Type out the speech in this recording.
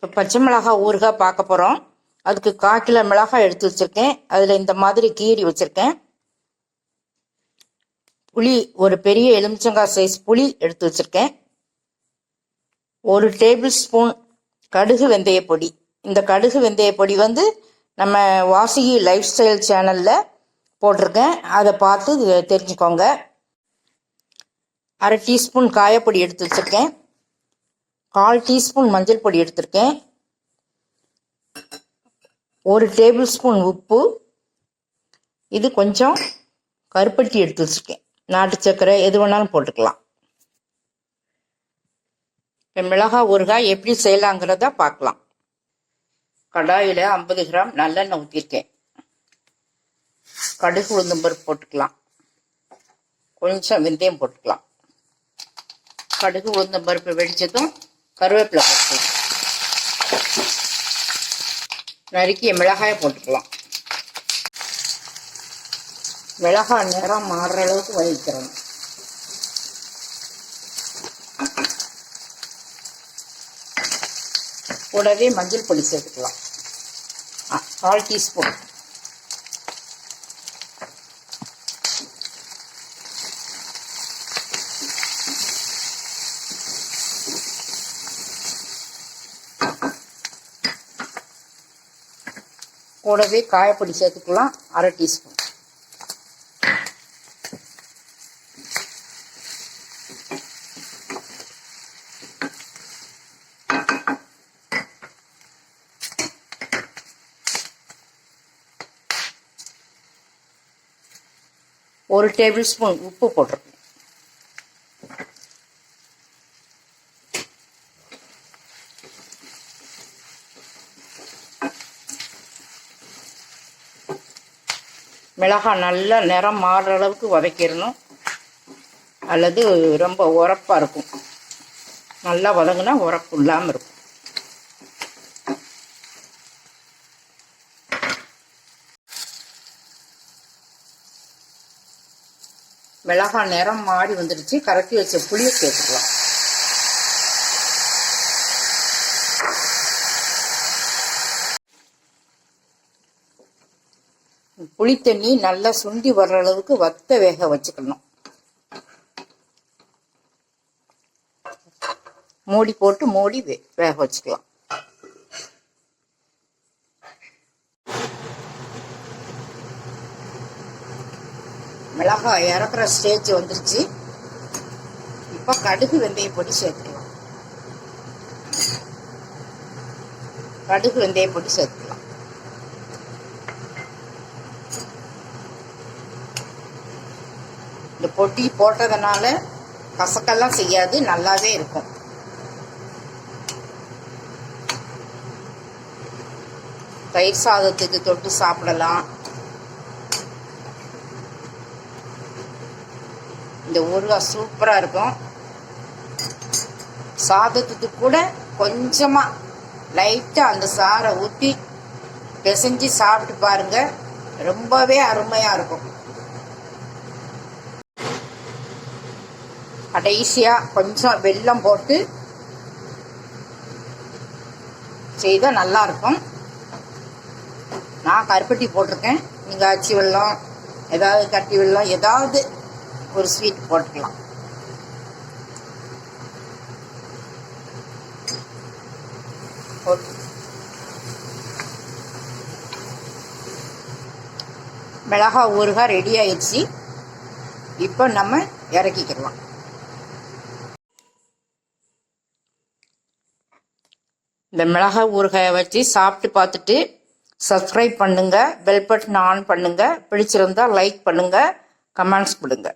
இப்போ பச்சை மிளகாய் ஊறுகாய் பார்க்க போகிறோம். அதுக்கு 1/4 கிலோ மிளகாய் எடுத்து வச்சுருக்கேன். அதில் இந்த மாதிரி கீறி வச்சுருக்கேன். புளி, ஒரு பெரிய எலுமிச்சங்காய் சைஸ் புளி எடுத்து வச்சுருக்கேன். 1 டேபிள் ஸ்பூன் கடுகு வெந்தய பொடி. இந்த கடுகு வெந்தய பொடி நம்ம வாசுகி லைஃப் ஸ்டைல் சேனலில் போட்டிருக்கேன். அதை பார்த்து தெரிஞ்சுக்கோங்க. 1/2 டீஸ்பூன் காயப்பொடி எடுத்து வச்சுருக்கேன். 1/4 டீஸ்பூன் மஞ்சள் பொடி எடுத்திருக்கேன். 1 டேபிள் ஸ்பூன் உப்பு. இது கொஞ்சம் கருப்பட்டி எடுத்து வச்சுருக்கேன். நாட்டு சர்க்கரை எது வேணாலும் போட்டுக்கலாம். இப்போ மிளகாய் ஊறுகாய் எப்படி செய்யலாங்கிறத பார்க்கலாம். கடாயில் 50 கிராம் நல்லெண்ணெய் ஊற்றிருக்கேன். கடுகு உளுந்தம்பருப்பு போட்டுக்கலாம். கொஞ்சம் வெந்தயம் போட்டுக்கலாம். கடுகு உளுந்தம்பருப்பு வெடிச்சதும் கருவேப்பிலை போட்டுக்கலாம். நறுக்கிய மிளகாயை போட்டுக்கலாம். மிளகாய் நிறம் மாறுற அளவுக்கு வதக்கிக்கிறோம். கூடவே மஞ்சள் பொடி சேர்த்துக்கலாம். 1/4 டீஸ்பூன். கூடவே காயப்பொடி சேர்த்துக்கலாம். 1/2 டீஸ்பூன். ஒரு டேபிள் ஸ்பூன் உப்பு போட்டிருக்கேன். மிளகாய் நல்லா நிறம் மாறுற அளவுக்கு வதக்கிடணும். அல்லது ரொம்ப உரப்பாக இருக்கும். நல்லா வதங்கினா உரப்பு இல்லாமல் இருக்கும். மிளகாய் நிறம் மாறி வந்துடுச்சு. கரைச்சி வச்ச புளியை சேர்த்துக்கலாம். புளி தண்ணி நல்லா சுண்டி வர்ற அளவுக்கு வத்த வேக வச்சுக்கணும். மூடி போட்டு வேக வச்சுக்கலாம். மிளகாய் இறக்குற ஸ்டேஜ் வந்துருச்சு. இப்போ கடுகு வெந்தய பொடி சேர்த்துக்கலாம். கடுகு வெந்தய பொடி சேர்த்துக்கலாம். இந்த பொடி போட்டதுனால கசக்கெல்லாம் செய்யாது, நல்லாவே இருக்கும். தயிர் சாதத்துக்கு தொட்டு சாப்பிடலாம். இந்த ஊறுகாய் சூப்பராக இருக்கும். சாதத்துக்கு கூட கொஞ்சமாக லைட்டாக அந்த சாறை ஊற்றி பிசைஞ்சு சாப்பிட்டு பாருங்க, ரொம்பவே அருமையாக இருக்கும். கடைசியாக கொஞ்சம் வெல்லம் போட்டு செய்தால் நல்லாயிருக்கும். நான் கருப்பட்டி போட்டிருக்கேன். நீங்கள் அச்சு வெல்லம், ஏதாவது கட்டி வெல்லம், ஏதாவது ஒரு ஸ்வீட் போட்டுக்கலாம். மிளகாய் ஊறுகாய் ரெடி ஆயிடுச்சு. இப்போ நம்ம இறக்கிக்கலாம். இந்த மிளகாய் ஊறுகாயை வச்சு சாப்பிட்டு பார்த்துட்டு சப்ஸ்கிரைப் பண்ணுங்க, பெல் பட்டன் ஆன் பண்ணுங்க, பிடிச்சிருந்தா லைக் பண்ணுங்க, கமெண்ட்ஸ் கொடுங்க.